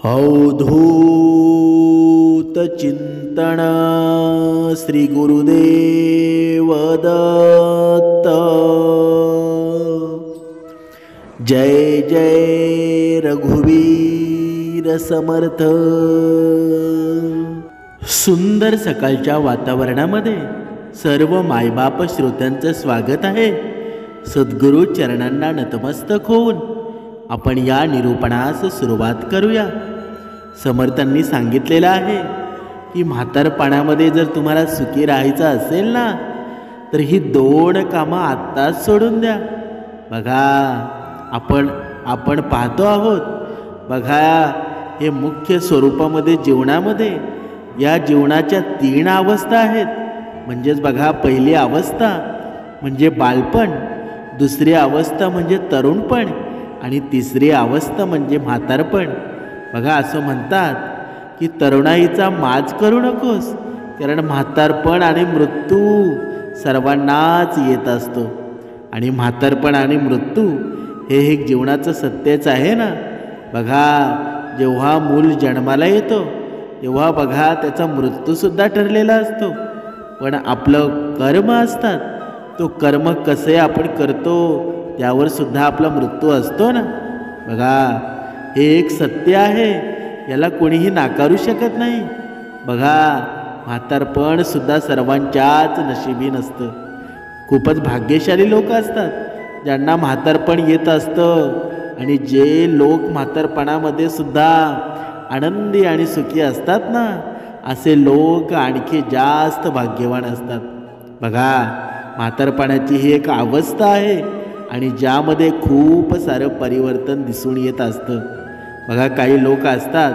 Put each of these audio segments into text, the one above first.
अवधूत चिंतन श्री गुरुदेव दत्त। जय जय रघुवीर समर्थ। सुंदर सकाळच्या वातावरणामध्ये सर्व मायबाप श्रोत्यांचं स्वागत आहे। सद्गुरू चरणांना नतमस्तक होऊन आपण या निरूपणास सुरुवात करूया। समर्थांनी सांगितलेलं आहे की म्हातारपणामध्ये जर तुम्हाला सुखी राहायचं असेल ना, तर ही 2 कामं आत्ताच सोडून द्या। बघा, आपण पाहतो आहोत, बघा हे मुख्य स्वरूपामध्ये जीवनामध्ये या जीवनाच्या 3 अवस्था आहेत। म्हणजेच बघा, पहिली अवस्था म्हणजे बालपण, दुसरी अवस्था म्हणजे तरुणपण आणि तिसरी अवस्था म्हणजे म्हातारपण। बघा, असं म्हणतात की तरुणाईचा माज करू नकोस, कारण म्हातारपण आणि मृत्यू सर्वांनाच येत असतो। आणि म्हातारपण आणि मृत्यू हे एक जीवनाचं सत्यच आहे ना। बघा, जेव्हा मूल जन्माला येतो तेव्हा बघा त्याचा मृत्यूसुद्धा ठरलेला असतो, पण आपलं कर्म असतात, तो कर्म कसे आपण करतो त्यावर सुद्धा आपला मृत्यू असतो ना। बघा, हे एक सत्य आहे, याला कोणीही नाकारू शकत नाही। बघा, म्हातारपण सुद्धा सर्वांच्याच नशिबी नसतं। खूपच भाग्यशाली लोक असतात ज्यांना म्हातारपण येत असतं, आणि जे लोक म्हातारपणामध्ये सुद्धा आनंदी आणि सुखी असतात ना, असे लोक आणखी जास्त भाग्यवान असतात। बघा, म्हातारपणाची ही एक अवस्था आहे आणि ज्यामध्ये खूप सारं परिवर्तन दिसून येत असतं। बघा, काही लोक असतात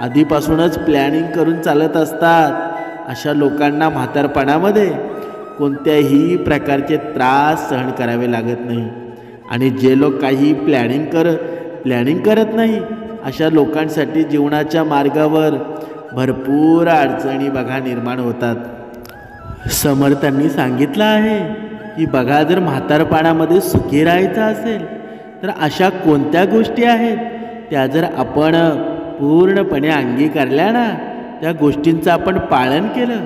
आधीपासूनच प्लॅनिंग करून चालत असतात। अशा लोकांना म्हातारपणामध्ये कोणत्याही प्रकारचे त्रास सहन करावे लागत नाही। आणि जे लोक काही प्लॅनिंग करत नाही, अशा लोकांसाठी जीवनाच्या मार्गावर भरपूर अडचणी बघा निर्माण होतात। समर्थांनी सांगितलं आहे की बघा, जर म्हातारपणामध्ये सुखी राहायचं असेल तर अशा कोणत्या गोष्टी आहेत त्या जर आपण पूर्णपणे अंगीकारल्या ना, त्या गोष्टींचं आपण पालन केलं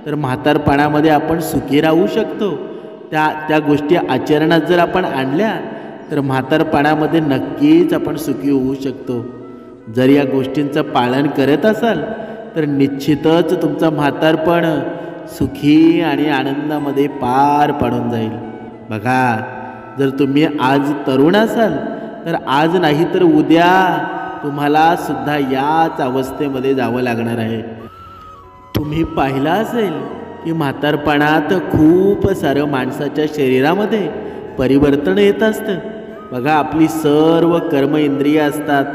तर म्हातारपणामध्ये आपण सुखी राहू शकतो। त्या गोष्टी आचरणात जर आपण आणल्या तर म्हातारपणामध्ये नक्कीच आपण सुखी होऊ शकतो। जर या गोष्टींचं पालन करत असाल तर निश्चितच तुमचं म्हातारपण सुखी आणि आनंदामध्ये पार पडून जाईल। बघा, जर तुम्ही आज तरुण असाल तर आज नाही तर उद्या तुम्हाला सुद्धा याच अवस्थेमध्ये जावं लागणार आहे। तुम्ही पाहिलं असेल की म्हातारपणात खूप सारं माणसाच्या शरीरामध्ये परिवर्तन येत असतं। बघा, आपली सर्व कर्म इंद्रिय असतात,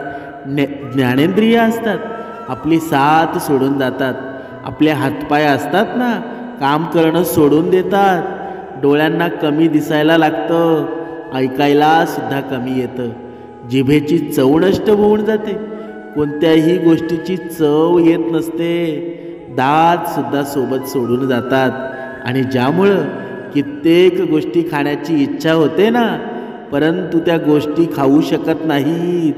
ज्ञानेंद्रिय असतात, आपली साथ सोडून जातात। आपले हातपाय असतात ना, काम करणं सोडून देतात। डोळ्यांना कमी दिसायला लागतं, ऐकायला सुद्धा कमी येतं। जिभेची चव नष्ट होऊन जाते, कोणत्याही गोष्टीची चव येत नसते। दात सुद्धा सोबत सोडून जातात, आणि ज्यामुळं कित्येक गोष्टी खाण्याची इच्छा होते ना, परंतु त्या गोष्टी खाऊ शकत नाहीत,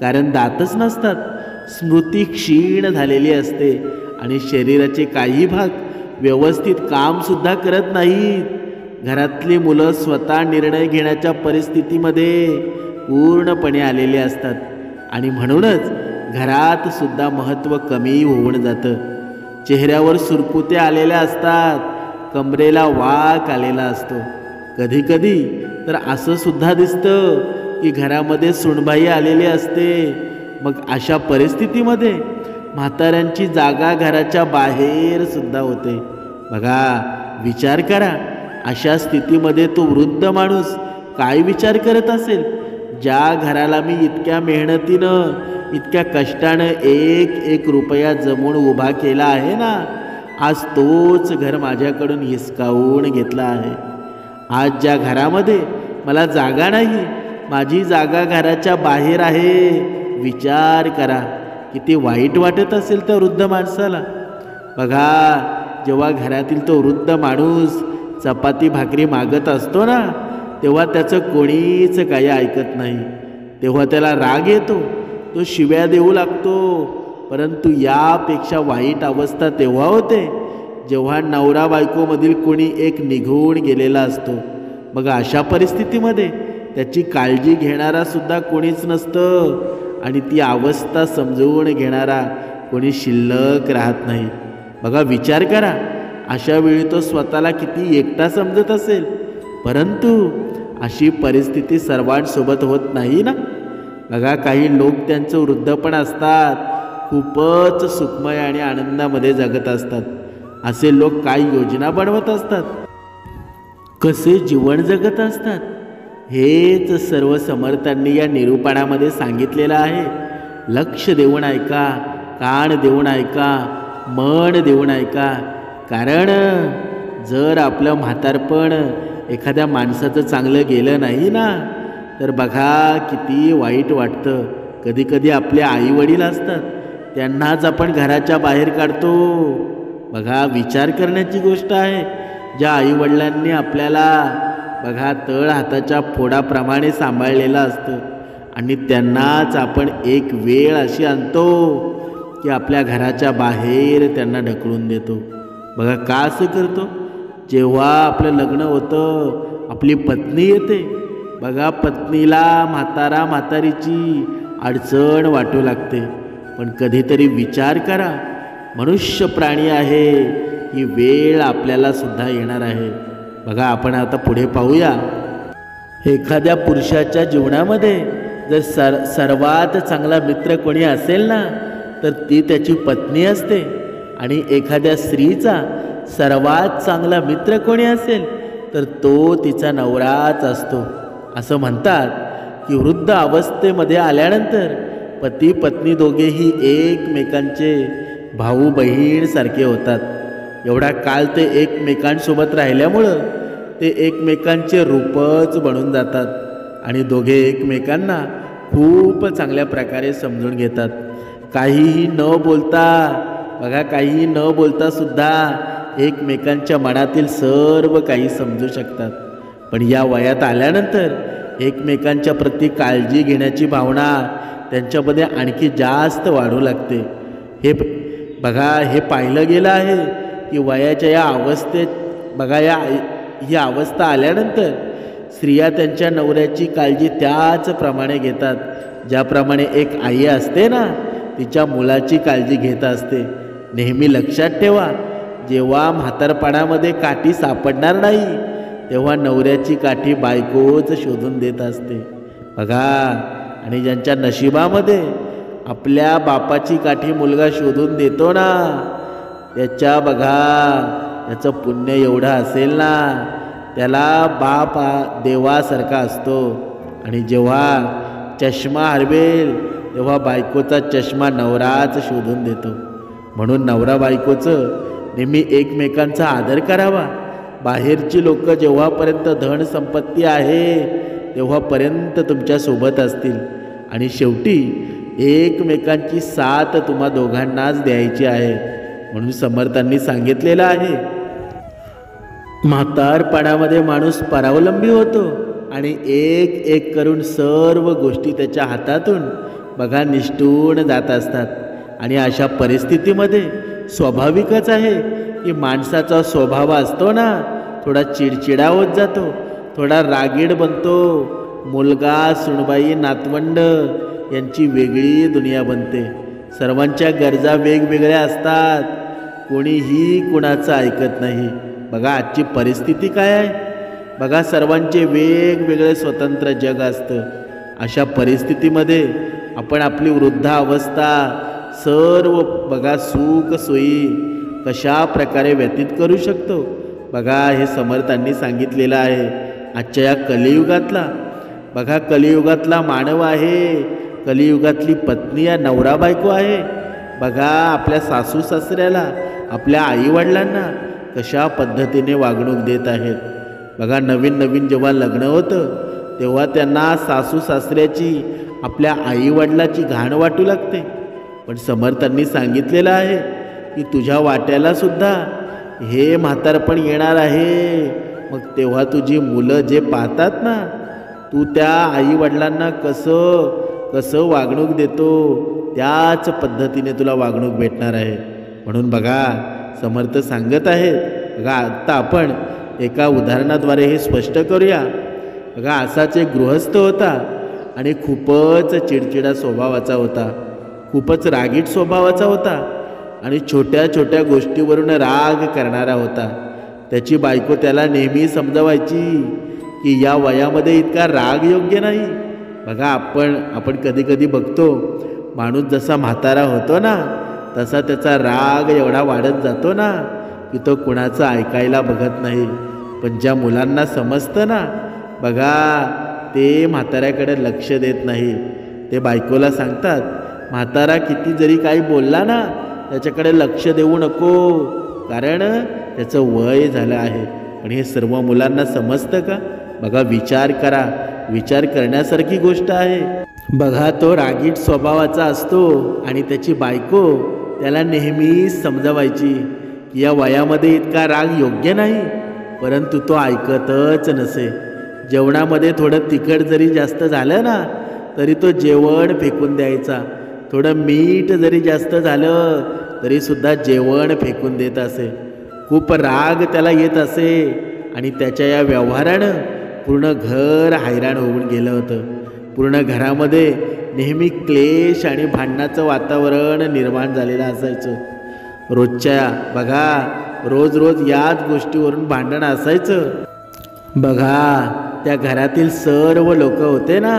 कारण दातच नसतात। स्मृती क्षीण झालेली असते आणि शरीराचे काही भाग व्यवस्थित काम सुद्धा करत नाहीत। घरातली मुलं स्वतः निर्णय घेण्याच्या परिस्थितीमध्ये पूर्णपणे आलेले असतात, आणि म्हणूनच घरात सुद्धा महत्त्व कमी होऊन जातं। चेहऱ्यावर सुरकुत्या आलेल्या असतात, कमरेला वाक आलेला असतो। कधीकधी तर असं सुद्धा दिसतं की घरामध्ये सुनबाई आलेली असते। मग अशा परिस्थितीमध्ये म्हाताऱ्यांची जागा घराच्या बाहेर सुद्धा होते। बघा, विचार करा, अशा स्थितीमध्ये तो वृद्ध माणूस काय विचार करत असेल? ज्या घराला मी इतक्या मेहनतीनं, इतक्या कष्टानं एक रुपया जमून उभा केला आहे ना, आज तोच घर माझ्याकडून हिसकावून घेतला आहे। आज ज्या घरामध्ये मला जागा नाही, माझी जागा घराच्या बाहेर आहे। विचार करा, किती वाईट वाटत असेल त्या वृद्ध माणसाला। बघा, जेव्हा घरातील तो वृद्ध माणूस चपाती भाकरी मागत असतो ना, तेव्हा त्याचं कोणीच काही ऐकत नाही। तेव्हा त्याला राग येतो, तो शिव्या देऊ लागतो. परंतु यापेक्षा वाईट अवस्था तेव्हा होते जेव्हा नवरा बायकोमधील कोणी एक निघून गेलेला असतो. मग अशा परिस्थितीमध्ये त्याची काळजी घेणारा सुद्धा कोणीच नसतं आणि ती अवस्था समजून घेणारा कोणी शिल्लक राहत नाही. बघा, विचार करा, अशा वेळी तो स्वतःला किती एकटा समजत असेल. परंतु अशी परिस्थिती सर्वांसोबत होत नाही ना. बघा, काही लोक त्यांचं वृद्धपण असतात खूपच सुखमय आणि आनंदामध्ये जगत असतात. असे लोक काही योजना बनवत असतात, कसे जीवन जगत असतात. हेच सर्व समर्थांनी या निरूपणामध्ये सांगितलेलं आहे. लक्ष देऊन ऐका, कान देऊन ऐका, मन देऊन ऐका. कारण जर आपलं म्हातारपण एखाद्या माणसाचं चांगलं गेलं नाही ना, तर बघा किती वाईट वाटतं. कधीकधी आपले आईवडील असतात, त्यांनाच आपण घराच्या बाहेर काढतो. बघा, विचार करण्याची गोष्ट आहे. ज्या आईवडिलांनी आपल्याला बघा तळ हाताच्या फोडाप्रमाणे सांभाळलेलं असतं आणि त्यांनाच आपण एक वेळ अशी आणतो की आपल्या घराच्या बाहेर त्यांना ढकलून देतो. बघा, का असं करतो? जेव्हा आपलं लग्न होतं, आपली पत्नी येते. बघा, पत्नीला म्हातारीची अडचण वाटू लागते. पण कधीतरी विचार करा, मनुष्य प्राणी आहे, ही वेळ आपल्याला सुद्धा येणार आहे. बघा, आपण आता पुढे पाहूया. एखाद्या पुरुषाच्या जीवनामध्ये जर सर्वात चांगला मित्र कोणी असेल ना, तर ती त्याची पत्नी असते. आणि एखाद्या स्त्रीचा सर्वात चांगला मित्र कोणी असेल तर तो तिचा नवराच असतो. असं म्हणतात की वृद्ध अवस्थेमध्ये आल्यानंतर पती पत्नी दोघेही एकमेकांचे भाऊ बहीणसारखे होतात. एवढा काळ ते एकमेकांसोबत राहिल्यामुळं ते एकमेकांचे रूपच बनून जातात आणि दोघे एकमेकांना खूप चांगल्या प्रकारे समजून घेतात. काहीही न बोलता, बघा, काहीही न बोलता सुद्धा एकमेकांच्या मनातील सर्व काही समजू शकतात. पण या वयात आल्यानंतर एकमेकांच्या प्रती काळजी घेण्याची भावना त्यांच्यामध्ये आणखी जास्त वाढू लागते. हे बघा, हे पाहिलं गेलं आहे की वयाच्या या अवस्थेत बघा ही अवस्था आल्यानंतर स्त्रिया त्यांच्या नवऱ्याची काळजी त्याचप्रमाणे घेतात ज्याप्रमाणे एक आई असते ना तिच्या मुलाची काळजी घेत असते. नेहमी लक्षात ठेवा, जेव्हा म्हातारपणामध्ये काठी सापडणार नाही तेव्हा नवऱ्याची काठी बायकोच शोधून देत असते. बघा, आणि ज्यांच्या नशिबामध्ये आपल्या बापाची काठी मुलगा शोधून देतो ना, त्याच्या बघा त्याचं पुण्य एवढं असेल ना, त्याला बाप देवासारखा असतो. आणि जेव्हा चष्मा हरवेल तेव्हा बायकोचा चष्मा नवराच शोधून देतो. म्हणून नवरा बायकोचं नेहमी एकमेकांचा आदर करावा. बाहेरची लोक जेव्हापर्यंत धन संपत्ती आहे तेव्हापर्यंत तुमच्यासोबत असतील आणि शेवटी एकमेकांची साथ तुम्हा दोघांनाच द्यायची आहे. म्हणून समर्थांनी सांगितलेलं आहे, म्हातारपणामध्ये माणूस परावलंबी होतो आणि एक एक करून सर्व गोष्टी त्याच्या हातातून बघा निष्ठून जात असतात. आणि अशा परिस्थितीमध्ये स्वाभाविकच आहे की माणसाचा स्वभाव असतो ना, थोडा चिडचिडा होत जातो, थोडा रागीड बनतो. मुलगा, सुनबाई, नातवंड यांची वेगळी दुनिया बनते. सर्वांच्या गरजा वेगवेगळ्या असतात, कोणीही कुणाचं ऐकत नाही. बघा आजची परिस्थिती काय आहे. बघा, सर्वांचे वेगवेगळे स्वतंत्र जग असतं. अशा परिस्थितीमध्ये आपण आपली वृद्धावस्था सर्व बघा सुख सोयी कशा प्रकारे व्यतीत करू शकतो. बघा, हे समर्थांनी सांगितलेलं आहे. आजच्या या कलियुगातला बघा, कलियुगातला मानव आहे, कलियुगातली पत्नी या नवरा बायको आहे. बघा, आपल्या सासू सासऱ्याला, आपल्या आईवडिलांना कशा पद्धतीने वागणूक देत आहेत. बघा, नवीन नवीन जेव्हा लग्न होतं तेव्हा त्यांना सासू सासऱ्याची, आपल्या आईवडिलाची घाण वाटू लागते. पण समर्थांनी सांगितलेलं आहे की तुझ्या वाट्याला सुद्धा हे म्हातारपण येणार आहे. मग तेव्हा तुझी मुलं जे पाहतात ना, तू त्या आईवडिलांना कसं कसं वागणूक देतो त्याच पद्धतीने तुला वागणूक भेटणार आहे. म्हणून बघा समर्थ सांगत आहेत. बघा आत्ता आपण एका उदाहरणाद्वारे हे स्पष्ट करूया. बघा असाच एक गृहस्थ होता आणि खूपच चिडचिडा स्वभावाचा होता, खूपच रागीट स्वभावाचा होता आणि छोट्या छोट्या गोष्टीवरून राग करणारा होता. त्याची बायको त्याला नेहमी समजवायची की या वयामध्ये इतका राग योग्य नाही. बघा आपण कधी कधी बघतो माणूस जसा म्हातारा होतो ना तसा त्याचा राग एवढा वाढत जातो ना की तो कुणाचं ऐकायला बघत नाही. पण ज्या मुलांना समजतं ना बघा ते म्हाताऱ्याकडे लक्ष देत नाही. ते बायकोला सांगतात म्हातारा किती जरी काही बोलला ना त्याच्याकडे लक्ष देऊ नको, कारण त्याचं वय झालं आहे. पण हे सर्व मुलांना समजतं का? बघा विचार करा, विचार करण्यासारखी गोष्ट आहे. बघा तो रागीट स्वभावाचा असतो आणि त्याची बायको त्याला नेहमी समजवायची की या वयामध्ये इतका राग योग्य नाही, परंतु तो ऐकतच नसे. जेवणामध्ये थोडं तिखट जरी जास्त झालं ना तरी तो जेवण फेकून द्यायचा. थोडं मीठ जरी जास्त झालं तरीसुद्धा जेवण फेकून देत असे. खूप राग त्याला येत असे आणि त्याच्या या व्यवहारानं पूर्ण घर हैराण होऊन गेलं होतं. पूर्ण घरामध्ये नेहमी क्लेश आणि भांडणाचं वातावरण निर्माण झालेलं असायचं. रोजच्या बघा रोज रोज याच गोष्टीवरून भांडण असायचं. बघा त्या घरातील सर्व लोक होते ना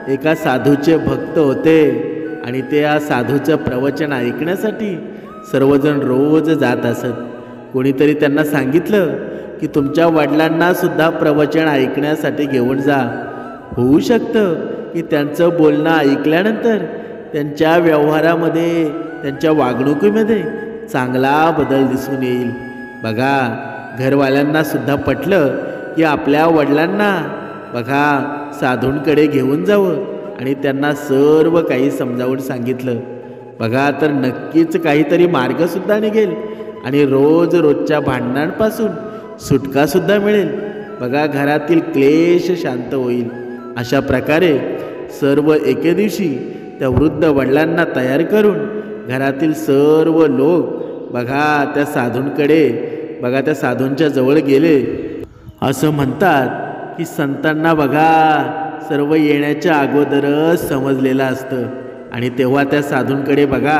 एका साधूचे भक्त होते आणि ते या साधूचं प्रवचन ऐकण्यासाठी सर्वजण रोज जात असत. कोणीतरी त्यांना सांगितलं की तुमच्या वडिलांना सुद्धा प्रवचन ऐकण्यासाठी घेऊन जा. होऊ शकतं की त्यांचं बोलणं ऐकल्यानंतर त्यांच्या व्यवहारामध्ये त्यांच्या वागणुकीमध्ये चांगला बदल दिसून येईल. बघा घरवाल्यांना सुद्धा पटलं की आपल्या वडिलांना बघा साधूंकडे घेऊन जावं आणि त्यांना सर्व काही समजावून सांगितलं. बघा तर नक्कीच काहीतरी मार्गसुद्धा निघेल आणि रोजच्या भांडणांपासून सुटकासुद्धा मिळेल. बघा घरातील क्लेश शांत होईल. अशा प्रकारे सर्व एके दिवशी त्या वृद्ध वडिलांना तयार करून घरातील सर्व लोक बघा त्या साधूंकडे बघा त्या साधूंच्या जवळ गेले. असं म्हणतात की संतांना बघा सर्व येण्याच्या अगोदरच समजलेलं असतं आणि तेव्हा त्या साधूंकडे बघा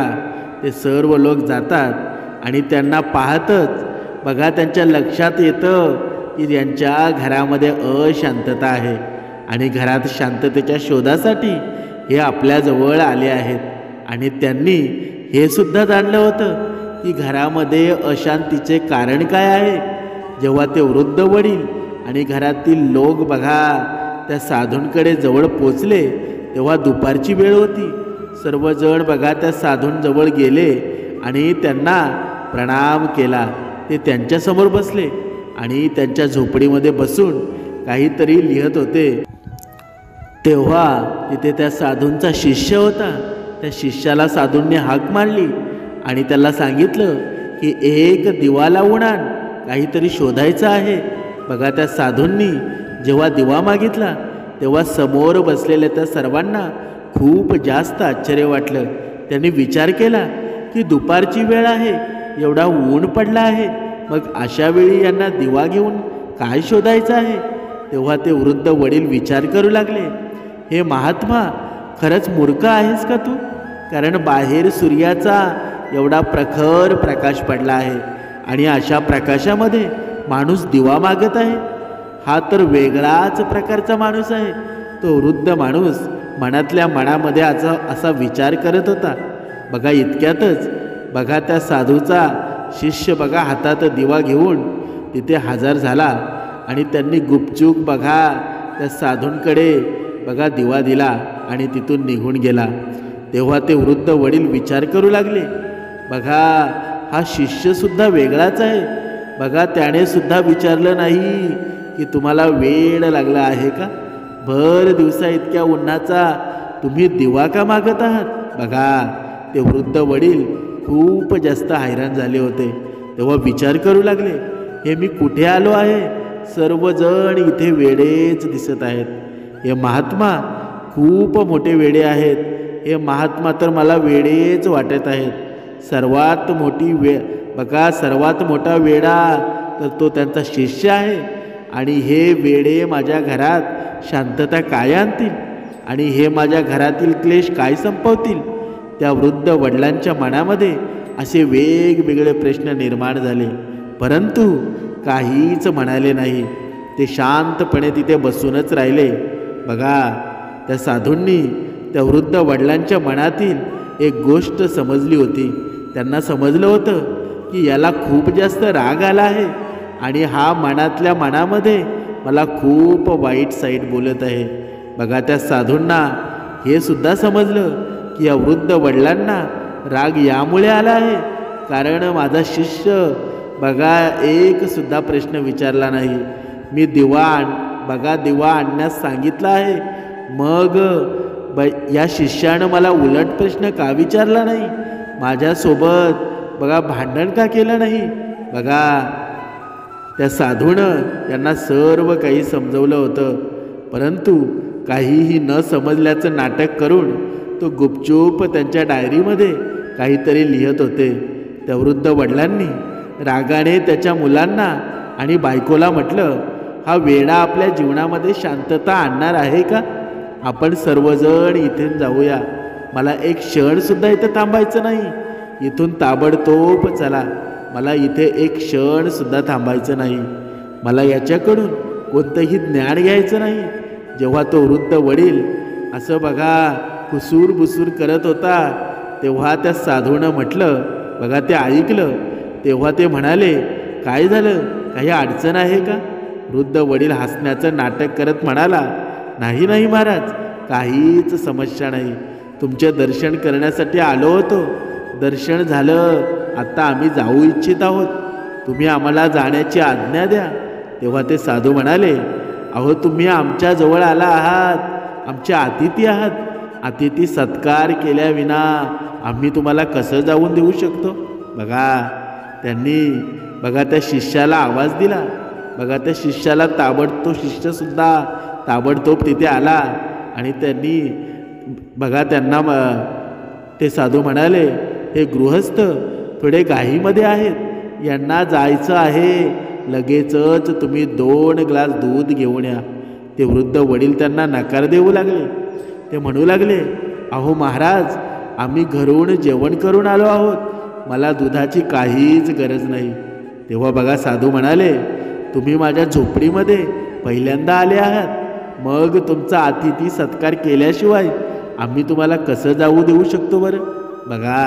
ते सर्व लोक जातात आणि त्यांना पाहतच बघा त्यांच्या लक्षात येतं की यांच्या घरामध्ये अशांतता आहे आणि घरात शांततेच्या शोधासाठी हे आपल्याजवळ आले आहेत. आणि त्यांनी हे सुद्धा जाणलं होतं की घरामध्ये अशांतीचे कारण काय आहे. जेव्हा ते वृद्ध वडील आणि घरातील लोक बघा त्या साधूंकडे जवळ पोचले तेव्हा दुपारची वेळ होती. सर्वजण बघा त्या साधूंजवळ गेले आणि त्यांना प्रणाम केला. ते त्यांच्यासमोर बसले आणि त्यांच्या झोपडीमध्ये बसून काहीतरी लिहत होते. तेव्हा तिथे त्या साधूंचा शिष्य होता. त्या शिष्याला साधूंनी हाक मारली आणि त्याला सांगितलं की एक दिवा लावून आण, काहीतरी शोधायचं आहे. बघा त्या साधूंनी जेव्हा दिवा मागितला तेव्हा समोर बसलेल्या त्या सर्वांना खूप जास्त आश्चर्य वाटलं. त्यांनी विचार केला की दुपारची वेळ आहे, एवढा ऊन पडला आहे, मग अशा वेळी यांना दिवा घेऊन काय शोधायचं आहे. तेव्हा ते वृद्ध वडील विचार करू लागले, हे महात्मा खरंच मूर्ख आहेस का तू? कारण बाहेर सूर्याचा एवढा प्रखर प्रकाश पडला आहे आणि अशा प्रकाशामध्ये माणूस दिवा मागत आहे. हा तर वेगळाच प्रकारचा माणूस आहे. तो वृद्ध माणूस मनातल्या मनामध्ये असा विचार करत होता. बघा इतक्यातच बघा त्या साधूचा शिष्य बघा हातात दिवा घेऊन तिथे हजर झाला आणि त्यांनी गुपचूप बघा त्या साधूंकडे बघा दिवा दिला आणि तिथून निघून गेला. तेव्हा ते वृद्ध वडील विचार करू लागले, बघा हा शिष्यसुद्धा वेगळाच आहे. बघा त्याने सुद्धा विचारलं नाही की तुम्हाला वेड लागला आहे का? भर दिवसा इतक्या उन्हाचा तुम्ही दिवा का मागत आहात? बघा ते वृद्ध वडील खूप जास्त हैराण झाले होते. तेव्हा विचार करू लागले, हे मी कुठे आलो आहे? सर्वजण इथे वेडेच दिसत आहेत. हे महात्मा खूप मोठे वेडे आहेत. हे महात्मा तर मला वेडेच वाटत आहेत. सर्वात मोठा वेडा तर तो त्यांचा शिष्य आहे. आणि हे वेडे माझ्या घरात शांतता काय आणतील आणि हे माझ्या घरातील क्लेश काय संपवतील. त्या वृद्ध वडिलांच्या मनामध्ये असे वेगवेगळे प्रश्न निर्माण झाले, परंतु काहीच म्हणाले नाही. ते शांतपणे तिथे बसूनच राहिले. बघा, त्या साधूंनी त्या वृद्ध वडिलांच्या मनातील एक गोष्ट समजली होती. त्यांना समजलं होतं की याला खूप जास्त राग आला आहे आणि हा मनातल्या मनामध्ये मला खूप वाईट साईड बोलत आहे. बघा, त्या साधूंना हे सुद्धा समजलं की या वृद्ध वडिलांना राग यामुळे आला आहे कारण माझा शिष्य बघा एक सुद्धा प्रश्न विचारला नाही. मी दिवा आणण्यास सांगितला आहे, मग या शिष्यानं मला उलट प्रश्न का विचारला नाही, माझ्यासोबत बघा भांडण का केलं नाही. बघा, त्या साधूनं यांना सर्व काही समजवलं होतं, परंतु काहीही न समजल्याचं नाटक करून तो गुपचूप त्यांच्या डायरीमध्ये काहीतरी लिहित होते. त्या वृद्ध वडिलांनी रागाने त्याच्या मुलांना आणि बायकोला म्हटलं, हा वेडा आपल्या जीवनामध्ये शांतता आणणार आहे का. आपण सर्वजण इथून जाऊया. मला एक क्षणसुद्धा इथं थांबायचं नाही. इथून ताबडतोब चला. मला इथे एक क्षणसुद्धा थांबायचं नाही. मला याच्याकडून कोणतंही ज्ञान घ्यायचं नाही. जेव्हा तो वृद्ध वडील असं बघा कुसूरबुसूर करत होता, तेव्हा त्या साधूनं म्हटलं, बघा ते ऐकलं. तेव्हा ते म्हणाले, काय झालं, काही अडचण आहे का. वृद्ध वडील हसण्याचं नाटक करत म्हणाला, नाही महाराज, काहीच समस्या नाही. तुमचे दर्शन करण्यासाठी आलो होतो. दर्शन झालं, आता आम्ही जाऊ इच्छित आहोत. तुम्ही आम्हाला जाण्याची आज्ञा द्या. तेव्हा ते साधू म्हणाले, अहो तुम्ही आमच्याजवळ आला आहात, आमचे अतिथी आहात. अतिथी सत्कार केल्याविना आम्ही तुम्हाला कसं जाऊन देऊ शकतो. बघा, त्यांनी त्या शिष्याला आवाज दिला. बघा, त्या शिष्याला शिष्यसुद्धा ताबडतोब तिथे आला आणि त्यांनी त्यांना ते साधू म्हणाले, हे गृहस्थ थोडे घाईमध्ये आहेत, यांना जायचं आहे, लगेचच तुम्ही 2 ग्लास दूध घेऊन या. ते वृद्ध वडील त्यांना नकार देऊ लागले. ते म्हणू लागले, अहो महाराज, आम्ही घरून जेवण करून आलो आहोत, मला दुधाची काहीच गरज नाही. तेव्हा साधू म्हणाले, तुम्ही माझ्या झोपडीमध्ये पहिल्यांदा आले आहात, मग तुमचा अतिथी सत्कार केल्याशिवाय आम्ही तुम्हाला कसं जाऊ देऊ शकतो बरं. बघा,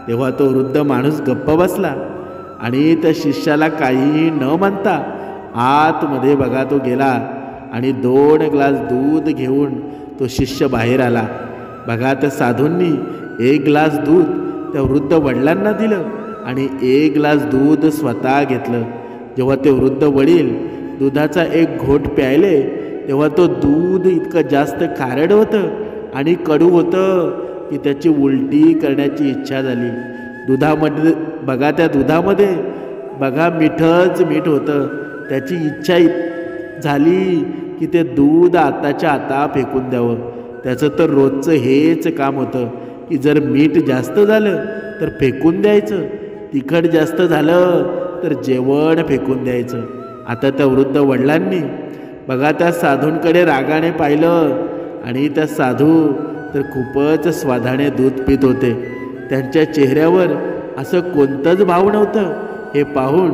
तेव्हा तो वृद्ध माणूस गप्प बसला आणि त्या शिष्याला काहीही न म्हणता आतमध्ये तो गेला आणि 2 ग्लास दूध घेऊन तो शिष्य बाहेर आला. त्या साधूंनी 1 ग्लास दूध त्या वृद्ध वडिलांना दिलं आणि 1 ग्लास दूध स्वतः घेतलं. जेव्हा ते वृद्ध वडील दुधाचा एक घोट प्यायले, तेव्हा तो दूध इतकं जास्त खारट होतं आणि कडू होतं की त्याची उलटी करण्याची इच्छा झाली. त्या दुधामध्ये मीठ होतं. त्याची इच्छा झाली की ते दूध आताच्या आता फेकून द्यावं. त्याचं तर रोजचं हेच काम होतं की जर मीठ जास्त झालं तर फेकून द्यायचं, तिखट जास्त झालं तर जेवण फेकून द्यायचं. आता त्या वृद्ध वडिलांनी त्या साधूंकडे रागाने पाहिलं आणि त्या साधू तर खूपच स्वादाने दूध पित होते. त्यांच्या चेहऱ्यावर असं कोणतंच भाव नव्हतं. हे पाहून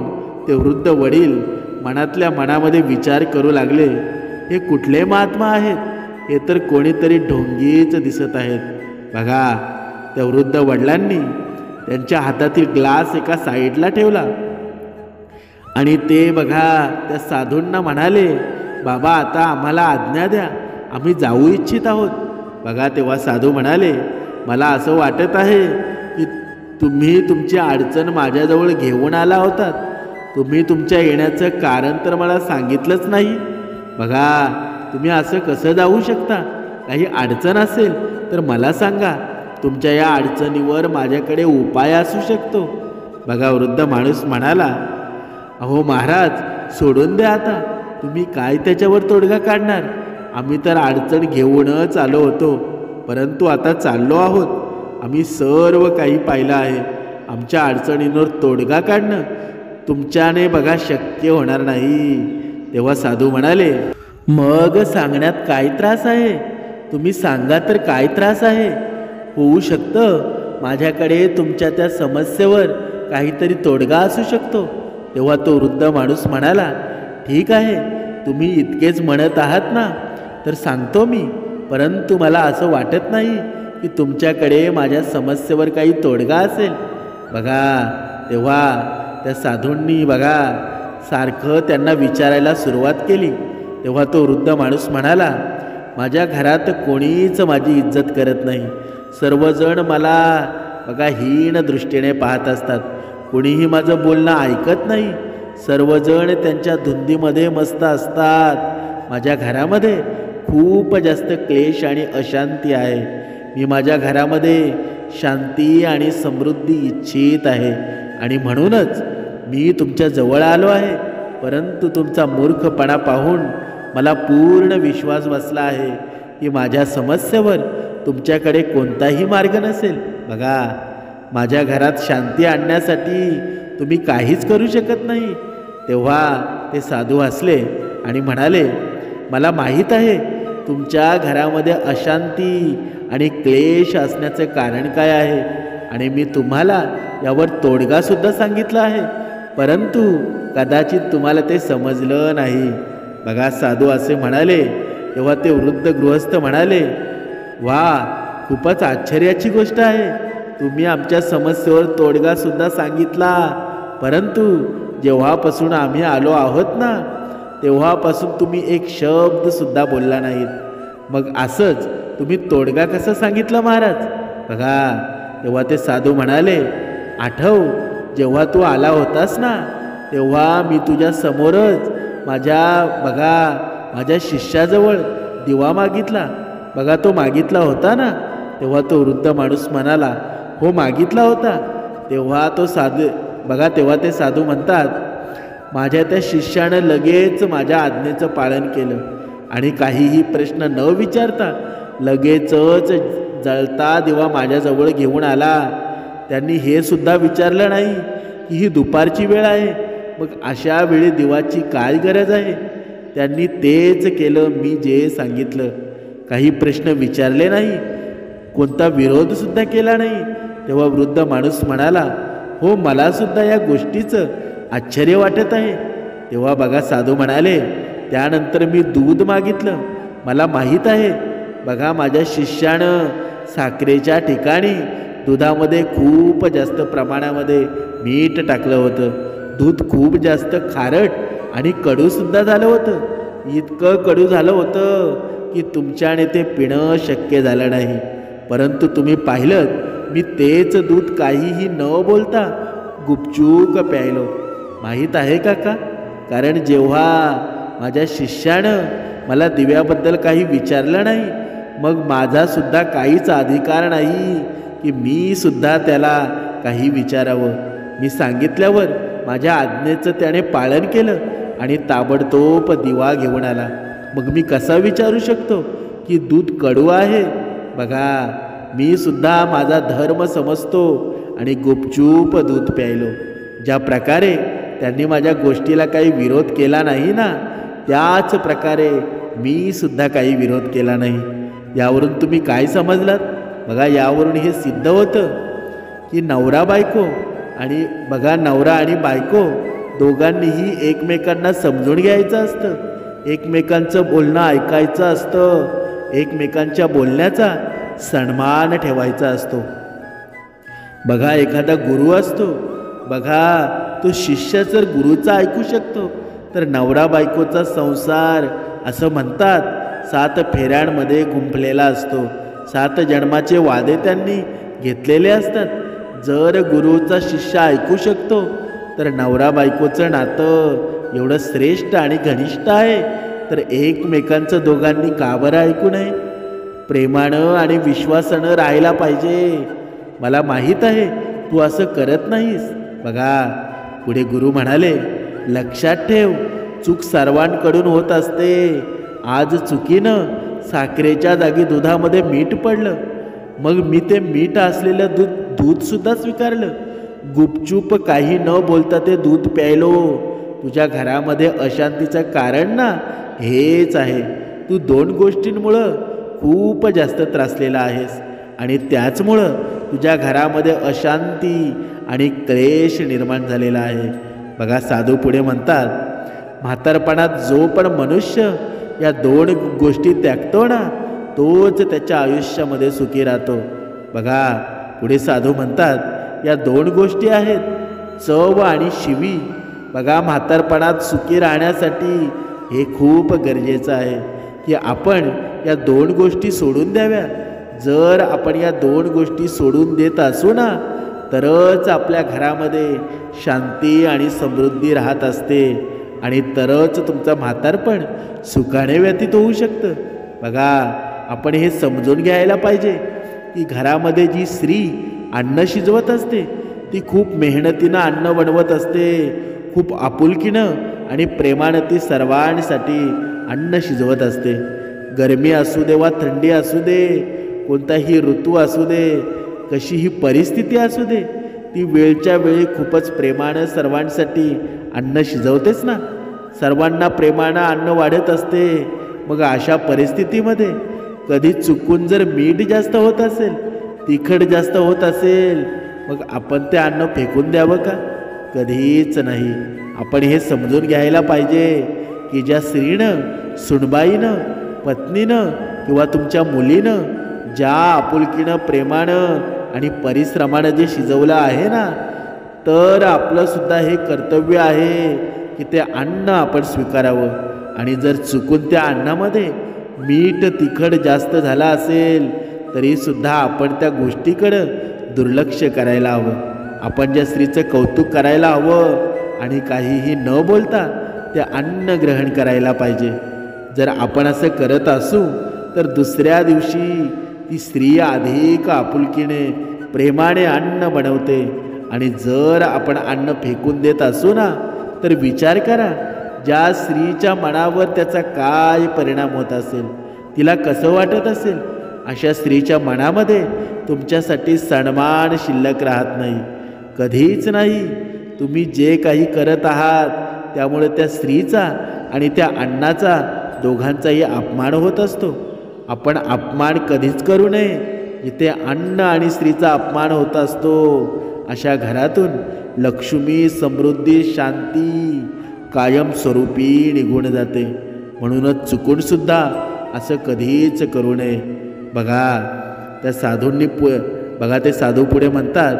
ते वृद्ध वडील मनातल्या मनामध्ये विचार करू लागले, हे कुठले महात्मा आहेत, हे तर कोणीतरी ढोंगीच दिसत आहेत. त्या वृद्ध वडिलांनी त्यांच्या हातातील ग्लास एका साईडला ठेवला आणि ते त्या साधूंना म्हणाले, बाबा आता आम्हाला आज्ञा द्या, आम्ही जाऊ इच्छित आहोत. तेव्हा साधू म्हणाले, मला असं वाटत आहे की तुम्ही तुमची अडचण माझ्याजवळ घेऊन आला होतात. तुम्ही तुमच्या येण्याचं कारण तर मला सांगितलंच नाही. तुम्ही असं कसं जाऊ शकता. काही अडचण असेल तर मला सांगा, तुमच्या या अडचणीवर माझ्याकडे उपाय असू शकतो. वृद्ध माणूस म्हणाला, अहो महाराज, सोडून द्या आता, तुम्ही काय त्याच्यावर तोडगा काढणार. आम्ही तर अडचण घेऊनच आलो होतो, परंतु आता चाललो आहोत. आम्ही सर्व काही पाहिलं आहे. आमच्या अडचणींवर तोडगा काढणं तुमच्याने बघा शक्य होणार नाही. तेव्हा साधू म्हणाले, मग सांगण्यात काय त्रास आहे? तुम्ही सांगा तर काय त्रास आहे? होऊ शकतं माझ्याकडे तुमच्या त्या समस्येवर काहीतरी तोडगा असू शकतो. तेव्हा तो वृद्ध माणूस म्हणाला, ठीक आहे, तुम्ही इतकेच म्हणत आहात ना, तर सांगतो मी. परंतु मला असं वाटत नाही की तुमच्याकडे माझ्या समस्येवर काही तोडगा असेल. बघा, तेव्हा त्या साधूंनी बघा सारखं त्यांना विचारायला सुरुवात केली. तेव्हा तो वृद्ध माणूस म्हणाला, माझ्या घरात कोणीच माझी इज्जत करत नाही. सर्वजण मला बघा हीन दृष्टीने पाहत असतात. कोणीही माझं बोलणं ऐकत नाही. सर्वजण त्यांच्या धुंदीमध्ये मस्त असतात. माझ्या घरामध्ये खूप जास्त क्लेश आणि अशांती आहे. मी माझ्या घरामध्ये शांती आणि समृद्धी इच्छित आहे आणि म्हणूनच मी तुमच्या जवळ आलो आहे. परंतु तुमचा मूर्खपणा पाहून मला पूर्ण विश्वास बसला आहे की माझ्या समस्येवर तुमच्याकडे कोणताही मार्ग नसेल. बघा, माझ्या घरात शांती आणण्यासाठी तुम्ही काहीच करू शकत नाही. तेव्हा ते साधू हसले आणि म्हणाले, मला माहीत आहे तुमच्या घरामध्ये अशांती आणि क्लेश असण्याचे कारण काय आहे आणि मी तुम्हाला यावर तोडगासुद्धा सांगितला आहे, परंतु कदाचित तुम्हाला ते समजलं नाही. बघा, साधू असे म्हणाले. तेव्हा ते वृद्ध गृहस्थ म्हणाले, वा, खूपच आश्चर्याची गोष्ट आहे. तुम्ही आमच्या समस्येवर तोडगासुद्धा सांगितला, परंतु जेव्हापासून आम्ही आलो आहोत ना, तेव्हापासून तुम्ही एक शब्दसुद्धा बोलला नाहीत. मग असंच तुम्ही तोडगा कसा सांगितला महाराज? बघा, तेव्हा ते साधू म्हणाले, आठव, जेव्हा तू आला होतास ना, तेव्हा मी तुझ्या समोरच माझ्या शिष्याजवळ दिवा मागितला. बघा, तो मागितला होता ना? तेव्हा तो वृद्ध माणूस म्हणाला, हो, मागितला होता. तेव्हा ते साधू म्हणतात, माझ्या त्या शिष्यानं लगेच माझ्या आज्ञेचं पालन केलं आणि काहीही प्रश्न न विचारता लगेचच जळता दिवा माझ्याजवळ घेऊन आला. त्यांनी हे सुद्धा विचारलं नाही की ही दुपारची वेळ आहे, मग अशा वेळी दिवाची काय गरज आहे. त्यांनी तेच केलं मी जे सांगितलं. काही प्रश्न विचारले नाही, कोणता विरोधसुद्धा केला नाही. तेव्हा वृद्ध माणूस म्हणाला, हो, मला सुद्धा या गोष्टीचं आश्चर्य वाटत आहे. तेव्हा बघा, साधू म्हणाले, त्यानंतर मी दूध मागितलं. मला माहीत आहे, बघा, माझ्या शिष्यानं साखरेच्या ठिकाणी दुधामध्ये खूप जास्त प्रमाणामध्ये मीठ टाकलं होतं. दूध खूप जास्त खारट आणि कडूसुद्धा झालं होतं. इतकं कडू झालं होतं की तुमच्याने ते पिणं शक्य झालं नाही. परंतु तुम्ही पाहिलं, मी तेच दूध काहीही न बोलता गुपचूप प्यायलो. माहीत आहे काका, कारण जेव्हा माझ्या शिष्यानं मला दिव्याबद्दल काही विचारलं नाही, मग माझासुद्धा काहीच अधिकार नाही की मी सुद्धा त्याला काही विचारावं. मी सांगितल्यावर माझ्या आज्ञेचं त्याने पालन केलं आणि ताबडतोब दिवा घेऊन आला. मग मी कसा विचारू शकतो की दूध कडू आहे? बघा, मी सुद्धा माझा धर्म समजतो आणि गुपचूप दूध प्यायलो. ज्या प्रकारे त्यांनी माझ्या गोष्टीला काही विरोध केला नाही ना, त्याच प्रकारे मी सुद्धा काही विरोध केला नाही. यावरून तुम्ही काय समजलात? बघा, यावरून हे सिद्ध होतं की नवरा आणि बायको दोघांनीही एकमेकांना समजून घ्यायचं असतं, एकमेकांचं बोलणं ऐकायचं असतं, एकमेकांच्या बोलण्याचा सन्मान ठेवायचा असतो. बघा, एखादा गुरु असतो, बघा, तो शिष्य जर गुरुचा ऐकू शकतो, तर नवरा बायकोचा संसार असं म्हणतात 7 फेऱ्यांमध्ये गुंफलेला असतो. 7 जन्माचे वादे त्यांनी घेतलेले असतात. जर गुरुचा शिष्य ऐकू शकतो, तर नवरा बायकोचं नातं एवढं श्रेष्ठ आणि घनिष्ठ आहे, तर एकमेकांचं दोघांनी का बरं ऐकू नये? प्रेमानं आणि विश्वासानं राहायला पाहिजे. मला माहीत आहे तू असं करत नाहीस. बघा, पुढे गुरु म्हणाले, लक्षात ठेव, चूक सर्वांकडून होत असते, आज चुकीनं साखरेच्या जागी दुधामध्ये मीठ पडलं, मग मी ते मीठ असलेलं दूधसुद्धा स्वीकारलं. गुपचूप काही न बोलता ते दूध प्यायलो. तुझ्या घरामध्ये अशांतीचं कारण ना हेच आहे. तू 2 गोष्टींमुळं खूप जास्त त्रासलेला आहेस आणि त्याचमुळं तुझ्या घरामध्ये अशांती आणि क्लेश निर्माण झालेला आहे. बघा, साधू पुढे म्हणतात, म्हातारपणात जो पण मनुष्य या 2 गोष्टी त्यागतो ना, तोच त्याच्या आयुष्यामध्ये सुखी राहतो. बघा, पुढे साधू म्हणतात, या 2 गोष्टी आहेत, चव आणि शिवी. बघा, म्हातारपणात सुखी राहण्यासाठी हे खूप गरजेचं आहे की आपण या 2 गोष्टी सोडून द्याव्या. जर आपण या 2 गोष्टी सोडून देत असू ना, तरच आपल्या घरामध्ये शांती आणि समृद्धी राहत असते आणि तरच तुमचं म्हातारपण सुखाने व्यतीत होऊ शकतं. बघा, आपण हे समजून घ्यायला पाहिजे की घरामध्ये जी स्त्री अन्न शिजवत असते ती खूप मेहनतीनं अन्न बनवत असते, खूप आपुलकीनं आणि प्रेमानं ती सर्वांसाठी अन्न शिजवत असते. गरमी असू दे वा थंडी असू दे, कोणताही ऋतू असू दे, कशीही परिस्थिती असू दे, ती वेळच्या वेळी खूपच प्रेमानं सर्वांसाठी अन्न शिजवतेच ना. सर्वांना प्रेमानं अन्न वाढत असते. मग अशा परिस्थितीमध्ये कधी चुकून जर मीठ जास्त होत असेल, तिखट जास्त होत असेल, मग आपण ते अन्न फेकून द्यावं का? कधीच नाही. आपण हे समजून घ्यायला पाहिजे की ज्या स्त्रीनं, सुनबाईनं, पत्नीनं किंवा तुमच्या मुलीनं ज्या आपुलकीनं, प्रेमानं आणि परिश्रमानं जे शिजवलं आहे ना, तर आपलंसुद्धा हे कर्तव्य आहे की ते अन्न आपण स्वीकारावं. आणि जर चुकून त्या अन्नामध्ये मीठ, तिखट जास्त झाला असेल तरीसुद्धा आपण त्या गोष्टीकडं दुर्लक्ष करायला हवं. आपण ज्या स्त्रीचं कौतुक करायला हवं आणि काहीही न बोलता ते अन्न ग्रहण करायला पाहिजे. जर आपण असं करत असू तर दुसऱ्या दिवशी ती स्त्री अधिक आपुलकीने, प्रेमाने अन्न बनवते. आणि जर आपण अन्न फेकून देत असू ना, तर विचार करा ज्या स्त्रीच्या मनावर त्याचा काय परिणाम होत असेल, तिला कसं वाटत असेल. अशा स्त्रीच्या मनामध्ये तुमच्यासाठी सन्मान शिल्लक राहत नाही, कधीच नाही. तुम्ही जे काही करत आहात त्यामुळे त्या स्त्रीचा आणि त्या अन्नाचा दोघांचाही अपमान होत असतो. आपण अपमान कधीच करू नये. जिथे अन्न आणि स्त्रीचा अपमान होत असतो अशा घरातून लक्ष्मी, समृद्धी, शांती कायमस्वरूपी निघून जाते. म्हणूनच चुकूनसुद्धा असं कधीच करू नये. बघा, त्या साधूंनी बघा, ते साधू पुढे म्हणतात,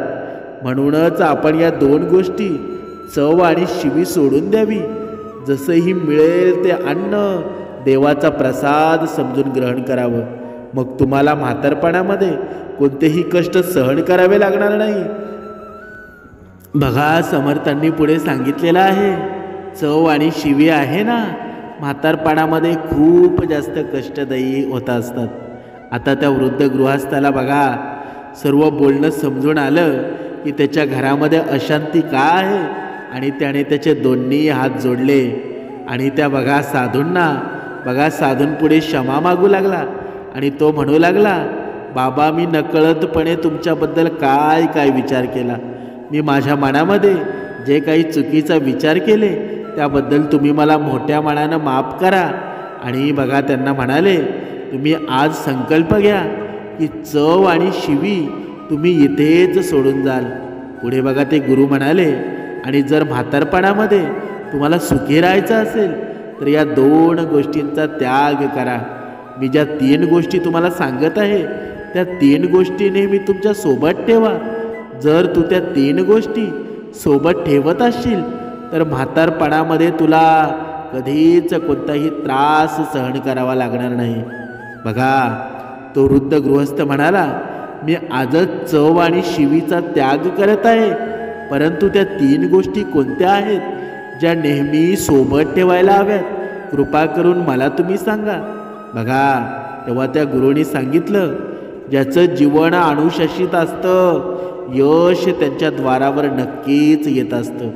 म्हणूनच आपण या 2 गोष्टी, चव आणि शिवी सोडून द्यावी. जसंही मिळेल ते अन्न देवाचा प्रसाद समजून ग्रहण करावं. मग तुम्हाला म्हातारपणामध्ये कोणतेही कष्ट सहन करावे लागणार नाही. बघा, समर्थांनी पुढे सांगितलेलं आहे, चव आणि शिवी आहे ना, म्हातारपणामध्ये खूप जास्त कष्टदायी होत असतात. आता त्या वृद्ध गृहस्थाला बघा, सर्व बोलणं समजून आलं की त्याच्या घरामध्ये अशांती का आहे आणि त्याने त्याचे दोन्ही हात जोडले आणि त्या बघा साधूंपुढे क्षमा मागू लागला. आणि तो म्हणू लागला, बाबा, मी नकळतपणे तुमच्याबद्दल काय काय विचार केला. मी माझ्या मनामध्ये जे काही चुकीचा विचार केले त्याबद्दल तुम्ही मला मोठ्या मनानं माफ करा. आणि बघा, त्यांना म्हणाले, तुम्ही आज संकल्प घ्या की चव आणि शिवी तुम्ही इथेच सोडून जाल. पुढे बघा, ते गुरु म्हणाले, आणि जर म्हातारपणामध्ये तुम्हाला सुखी राहायचं असेल तर या 2 गोष्टींचा त्याग करा. मी ज्या 3 गोष्टी तुम्हाला सांगत आहे त्या 3 गोष्टी नेहमी तुमच्या सोबत ठेवा. जर तू त्या 3 गोष्टी सोबत ठेवत असशील तर म्हातारपणामध्ये तुला कधीच कोणताही त्रास सहन करावा लागणार नाही. बघा, तो वृद्ध गृहस्थ म्हणाला, मी आजच चव आणि शिवीचा त्याग करत आहे, परंतु त्या 3 गोष्टी कोणत्या आहेत ज्या नेहमी सोबत ठेवायला हव्यात? कृपा करून मला तुम्ही सांगा. बघा, तेव्हा त्या गुरूंनी सांगितलं, ज्याचं जीवन अनुशासित असतं यश त्यांच्या द्वारावर नक्कीच येत असतं.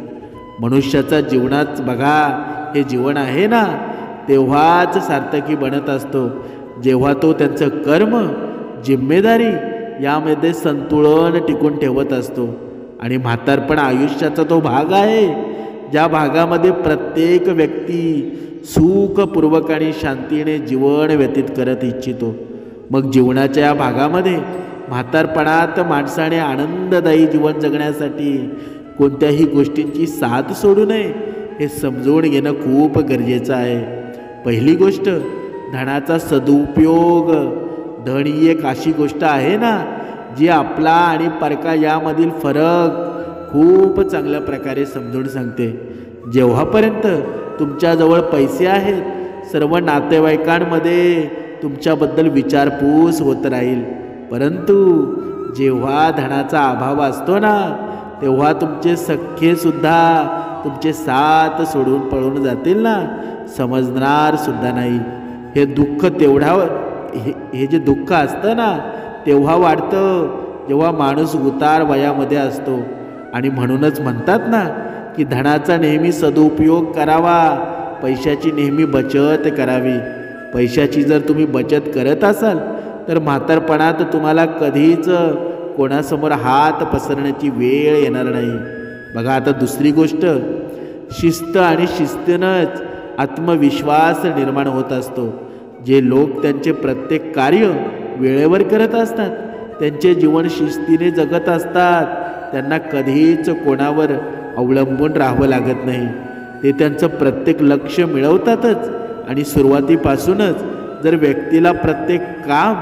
मनुष्याचा जीवनात बघा, हे जीवन आहे ना, तेव्हाच सार्थकी बनत असतो, जेव्हा तो त्यांचं कर्म, जिम्मेदारी यामध्ये संतुलन टिकून ठेवत असतो. आणि म्हातारपण आयुष्याचा तो भाग आहे ज्या भागामध्ये प्रत्येक व्यक्ती सुखपूर्वक आणि शांतीने जीवन व्यतीत करत इच्छितो. मग जीवनाच्या या भागामध्ये म्हातारपणात माणसाने आनंददायी जीवन जगण्यासाठी कोणत्याही गोष्टींची साथ सोडू नये हे समजून घेणं खूप गरजेचं आहे. पहिली गोष्ट, धनाचा सदुपयोग. धन ही एक अशी गोष्ट आहे ना जी आपला आणि परका यामधील फरक खूप चांगल्या प्रकारे समजून सांगते. जेव्हापर्यंत तुमच्याजवळ पैसे आहेत, सर्व नातेवाईकांमध्ये तुमच्याबद्दल विचारपूस होत राहील. परंतु जेव्हा धनाचा अभाव असतो ना, तेव्हा तुमचे सख्खेसुद्धा तुमचे साथ सोडून पळून जातील ना, समजणार सुद्धा नाही. हे दुःख हे जे दुःख असतं ना तेव्हा वाढतं जेव्हा माणूस उतार वयामध्ये असतो. आणि म्हणूनच म्हणतात ना की धनाचा नेहमी सदुपयोग करावा, पैशाची नेहमी बचत करावी. पैशाची जर तुम्ही बचत करत असाल तर म्हातारपणात तुम्हाला कधीच कोणासमोर हात पसरण्याची वेळ येणार नाही. बघा, आता दुसरी गोष्ट, शिस्त आणि शिस्तीनंच आत्मविश्वास निर्माण होत असतो. जे लोक त्यांचे प्रत्येक कार्य वेळेवर करत असतात, त्यांचे जीवन शिस्तीने जगत असतात, त्यांना कधीच कोणावर अवलंबून राहावं लागत नाही. ते त्यांचं प्रत्येक लक्ष्य मिळवतातच. आणि सुरुवातीपासूनच जर व्यक्तीला प्रत्येक काम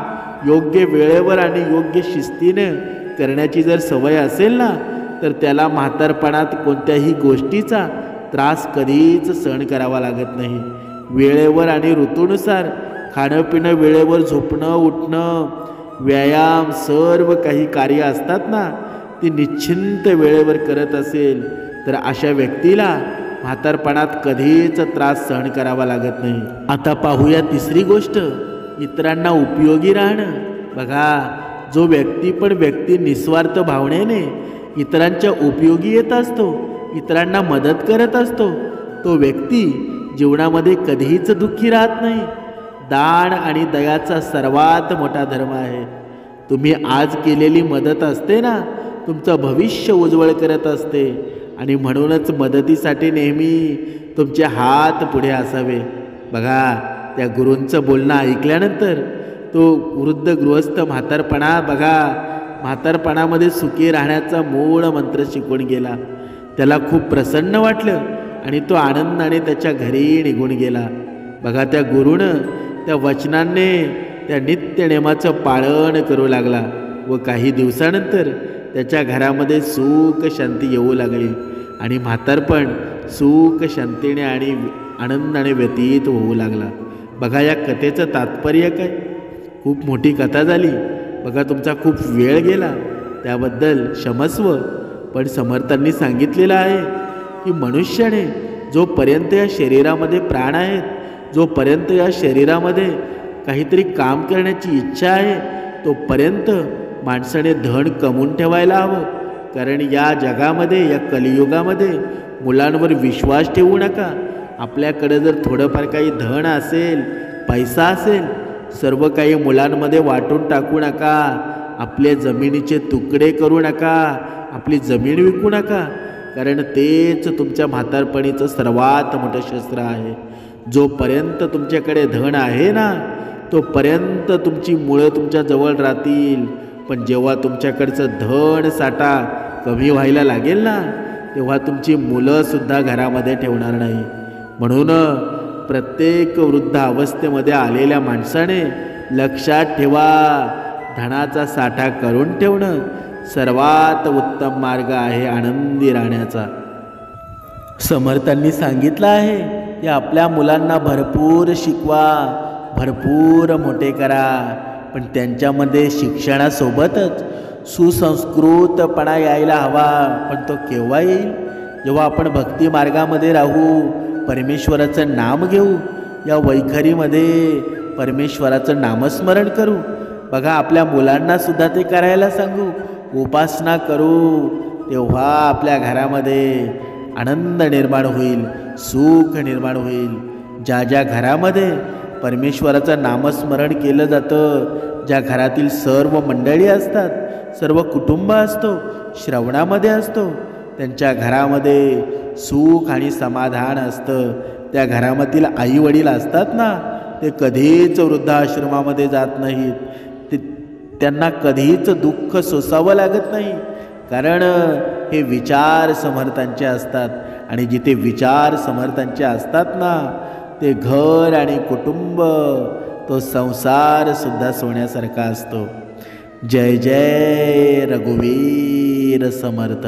योग्य वेळेवर आणि योग्य शिस्तीने करण्याची जर सवय असेल ना, तर त्याला म्हातारपणात कोणत्याही गोष्टीचा त्रास कधीच सहन करावा लागत नाही. वेळेवर आणि ऋतूनुसार खाणं पिणं, वेळेवर झोपणं उठणं, व्यायाम, सर्व काही कार्य असतात ना, ती निश्चिंत वेळेवर करत असेल तर अशा व्यक्तीला म्हातारपणात कधीच त्रास सहन करावा लागत नाही. आता पाहूया तिसरी गोष्ट, इतरांना उपयोगी राहणं. बघा, जो व्यक्ती निस्वार्थ भावनेने इतरांच्या उपयोगी येत असतो, इतरांना मदत करत असतो, तो व्यक्ती जीवनामध्ये कधीच दुःखी राहत नाही. दान आणि दयाचा सर्वात मोठा धर्म आहे. तुम्ही आज केलेली मदत असते ना, तुमचं भविष्य उज्ज्वल करत असते. आणि म्हणूनच मदतीसाठी नेहमी तुमचे हात पुढे असावे. बघा, त्या गुरूंचं बोलणं ऐकल्यानंतर तो वृद्ध गृहस्थ म्हातारपणामध्ये सुखी राहण्याचा मूळ मंत्र शिकून गेला. त्याला खूप प्रसन्न वाटलं आणि तो आनंदाने त्याच्या घरी निघून गेला. बघा, त्या गुरुनं त्या वचनांनी त्या नित्यनेमाचं पालन करू लागला व काही दिवसानंतर त्याच्या घरामध्ये सुख शांती येऊ लागली आणि म्हातारपण सुख शांतीने आणि आनंदाने व्यतीत होऊ लागला. बघा, या कथेचं तात्पर्य काय? खूप मोठी कथा झाली. बघा, तुमचा खूप वेळ गेला त्याबद्दल क्षमस्व. पण समर्थांनी सांगितलेलं आहे की मनुष्याने जोपर्यंत या शरीरामध्ये प्राण आहेत, जोपर्यंत या शरीरामध्ये काहीतरी काम करण्याची इच्छा आहे, तोपर्यंत माणसाने धन कमवून ठेवायला हवं. कारण या जगामध्ये, या कलियुगामध्ये मुलांवर विश्वास ठेवू नका. आपल्याकडे जर थोडंफार काही धन असेल, पैसा असेल, सर्व काही मुलांमध्ये वाटून टाकू नका. आपले जमिनीचे तुकडे करू नका, आपली जमीन विकू नका. कारण तेच तुमच्या म्हातारपणीचं सर्वात मोठं शस्त्र आहे. जोपर्यंत तुमच्याकडे धन आहे ना, तोपर्यंत तुमची मुळं तुमच्या जवळ राहतील. पण जेव्हा तुमच्याकडचं धन साठा कमी व्हायला लागेल ना, तेव्हा तुमची मुलंसुद्धा घरामध्ये ठेवणार नाही. म्हणून प्रत्येक वृद्ध अवस्थेमध्ये आलेल्या माणसाने लक्षात ठेवा, धनाचा साठा करून ठेवणं सर्वात उत्तम मार्ग आहे आनंदी राहण्याचा. समर्थांनी सांगितलं आहे की आपल्या मुलांना भरपूर शिकवा, भरपूर मोठे करा, पण त्यांच्यामध्ये शिक्षणासोबतच सुसंस्कृतपणा यायला हवा. पण तो केव्हा येईल? जेव्हा आपण भक्ती मार्गामध्ये राहू, परमेश्वराचं नाम घेऊ, या वैखरीमध्ये परमेश्वराचं नामस्मरण करू. बघा, आपल्या मुलांनासुद्धा ते करायला सांगू, उपासना करू. तेव्हा आपल्या घरामध्ये आनंद निर्माण होईल, सुख निर्माण होईल. ज्या ज्या घरामध्ये परमेश्वराचं नामस्मरण केलं जातं, ज्या घरातील सर्व मंडळी असतात, सर्व कुटुंब असतो, श्रवणामध्ये असतो, त्यांच्या घरामध्ये सुख आणि समाधान असतं. त्या घरामधील आई वडील असतात ना, ते कधीच वृद्धाश्रमामध्ये जात नाहीत. त्यांना कधीच दुःख सोसावं लागत नाही, कारण हे विचार समर्थांचे असतात. आणि जिथे विचार समर्थांचे असतात ना, ते घर आणि कुटुंब, तो संसार सुद्धा सोन्यासारखा असतो. जय जय रघुवीर समर्थ.